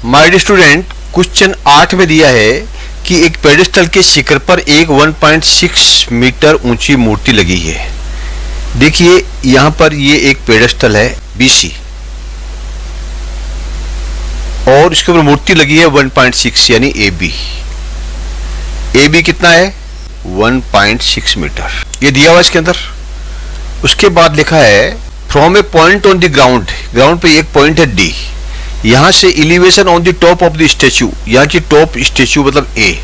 My dear student, question 8 में दिया है कि एक पेडिस्टल के शिखर पर एक 1.6 मीटर ऊंची मूर्ति लगी है। देखिए यहां पर ये एक पेडिस्टल है BC और इसके ऊपर मूर्ति लगी है 1.6 यानी AB। AB कितना है? 1.6 मीटर, ये दिया हुआ इसके अंदर। उसके बाद लिखा है from A point on the ground, ground पे एक पॉइंट है D, यहां से elevation on the top of the statue, यहाँ की टॉप स्टेच्यू मतलब A,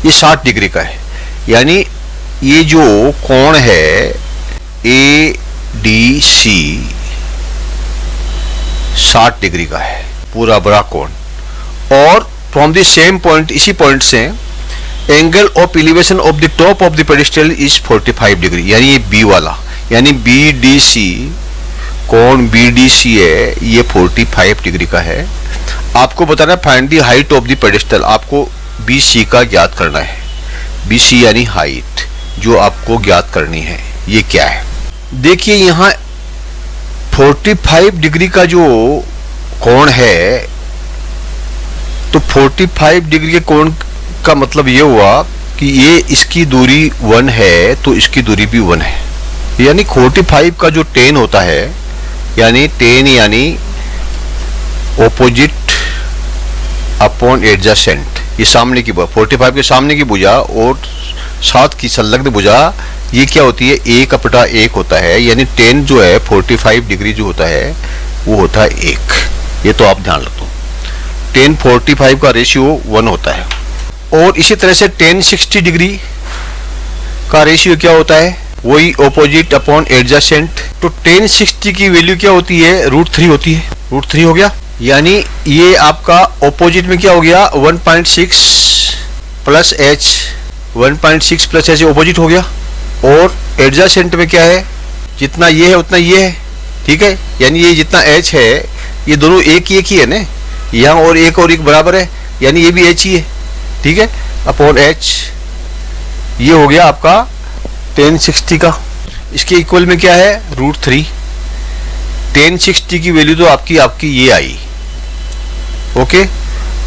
ये 60 डिग्री का है। यानी ये जो कोण है ADC 60 डिग्री का है, पूरा बड़ा कोण। और फ्रॉम द सेम पॉइंट, इसी पॉइंट से angle of elevation of the top of the pedestal is 45 degree, यानी ये B वाला, यानी BDC, कोण BDC है, ये 45 डिग्री का है। आपको बताना है find the height of the pedestal, आपको BC का ज्ञात करना है। BC यानी हाइट जो आपको ज्ञात करनी है, ये क्या है? देखिए यहाँ 45 डिग्री का जो कोण है, तो 45 डिग्री के कोण का मतलब ये हुआ कि ये इसकी दूरी 1 है तो इसकी दूरी भी 1 है। यानी 45 का जो tan होता है, यानी tan यानी ऑपोजिट अपॉन एडजेसेंट, ये सामने की 45 के सामने की भुजा और साथ की संलग्न भुजा, ये क्या होती है? 1/1 होता है। यानी tan जो है 45 डिग्री जो होता है वो होता है 1। ये तो आप ध्यान रखो, tan 45 का रेशियो 1 होता है। और इसी तरह से tan 60 डिग्री का रेशियो क्या होता है? वही ऑपोजिट अपॉन एडजेसेंट। तो tan 60 की वैल्यू क्या होती है? √3 होती है। √3 हो गया, यानी ये आपका ऑपोजिट में क्या हो गया? 1.6 plus h, 1.6 plus h opposite हो गया। और एडजेसेंट में क्या है? जितना ये है उतना ये है, ठीक है। यानी ये जितना h है, ये दोनों एक ही है ना, यहाँ और एक बराबर है, यानी ये भी h ही है, ठीक है, अपॉन h। ये हो गया आपका tan 60 का। इसके इक्वल में क्या है? √3। tan 60 की वैल्यू तो आपकी ये आई, ओके।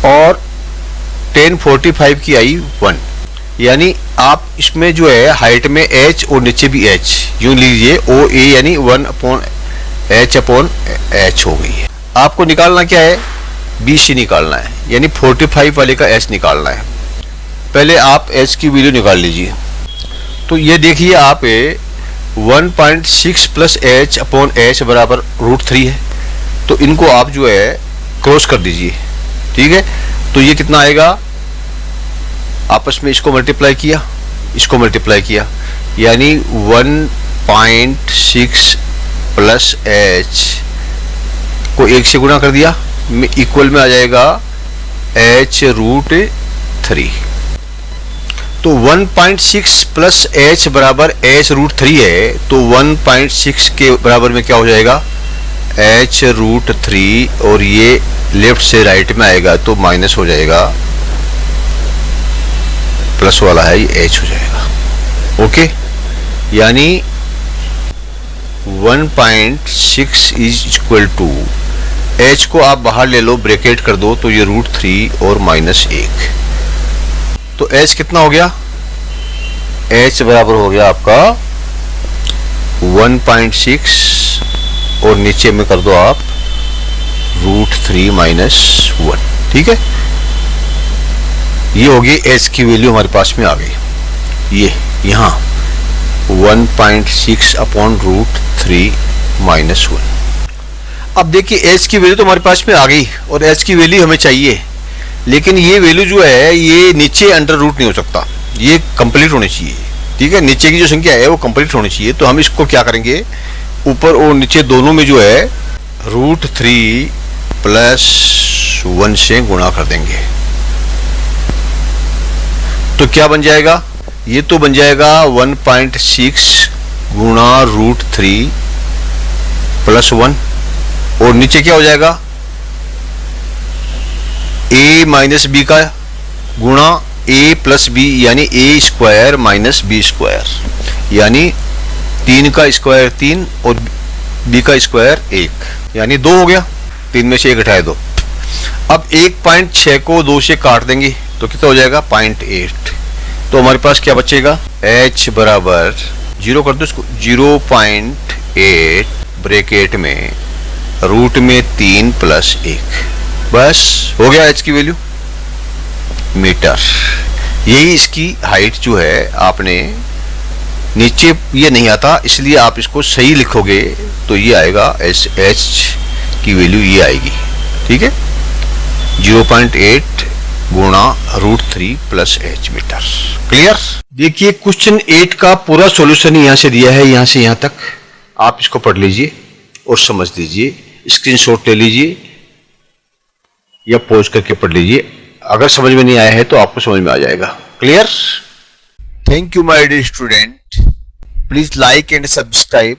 और tan 45 की आई 1। यानी आप इसमें जो है हाइट में h और नीचे भी h, यूं लीजिए OA यानी 1/h हो गई है। आपको निकालना क्या है? BC निकालना है, यानी 45 वाले का h निकालना है। पहले आप h की वैल्यू निकाल लीजिए। तो ये देखिए आप 1.6 प्लस h अपॉन h बराबर √3 है। तो इनको आप जो है क्रॉस कर दीजिए, ठीक है। तो ये कितना आएगा? आपस में इसको मल्टीप्लाई किया, इसको मल्टीप्लाई किया, यानी 1.6 प्लस h को 1 से गुणा कर दिया, इक्वल में आ जाएगा h √3। तो 1.6 प्लस h बराबर h √3 है। तो 1.6 के बराबर में क्या हो जाएगा? h √3, और ये लेफ्ट से राइट में आएगा तो माइनस हो जाएगा, प्लस वाला है ये h हो जाएगा, ओके। यानी 1.6 इज इक्वल टू h को आप बाहर ले लो, ब्रैकेट कर दो, तो ये √3 और -1। तो h कितना हो गया? h बराबर हो गया आपका 1.6 और नीचे में कर दो आप √3 - 1, ठीक है। ये होगी h की वैल्यू हमारे पास में आ गई। ये यहाँ 1.6 अपॉन √3 - 1। अब देखिए h की वैल्यू तो हमारे पास में आ गई और h की वैल्यू हमें चाहिए, लेकिन ये वैल्यू जो है ये नीचे अंडर रूट नहीं हो सकता, ये कंप्लीट होनी चाहिए, ठीक है। नीचे की जो संख्या है वो कंप्लीट होनी चाहिए। तो हम इसको क्या करेंगे? ऊपर और नीचे दोनों में जो है √3 + 1 से गुणा कर देंगे। तो क्या बन जाएगा? ये तो बन जाएगा 1.6 गुणा √3 + 1, और नीचे क्या हो जाएगा? a - b का गुणा a + b, यानी a² - b², यानी 3 का स्क्वायर 3 और b का स्क्वायर 1, यानी 2 हो गया। 3 में से 1 घटाए 2। अब 1.6 को 2 से काट देंगे तो कितना हो जाएगा 0.8। तो हमारे पास क्या बचेगा, h बराबर 0 कर दो इसको, 0.8 ब्रैकेट में रूट में 3 प्लस 1, बस हो गया h की वैल्यू मीटर। यही इसकी हाइट जो है, आपने नीचे ये नहीं आता इसलिए आप इसको सही लिखोगे तो ये आएगा h की वैल्यू ये आएगी, ठीक है, 0.8 गुणा √3 प्लस h मीटर। क्लियर। देखिए क्वेश्चन 8 का पूरा सॉल्यूशन यहाँ से दिया है, यहाँ से यहाँ तक आप इसको पढ़ लीजिए और समझ लीजिए, स्क्रीनशॉट ले लीजिए या पॉज करके पढ़ लीजिए। अगर समझ में नहीं आया है तो आपको समझ में आ जाएगा। Clear. Thank you my dear student, please like and subscribe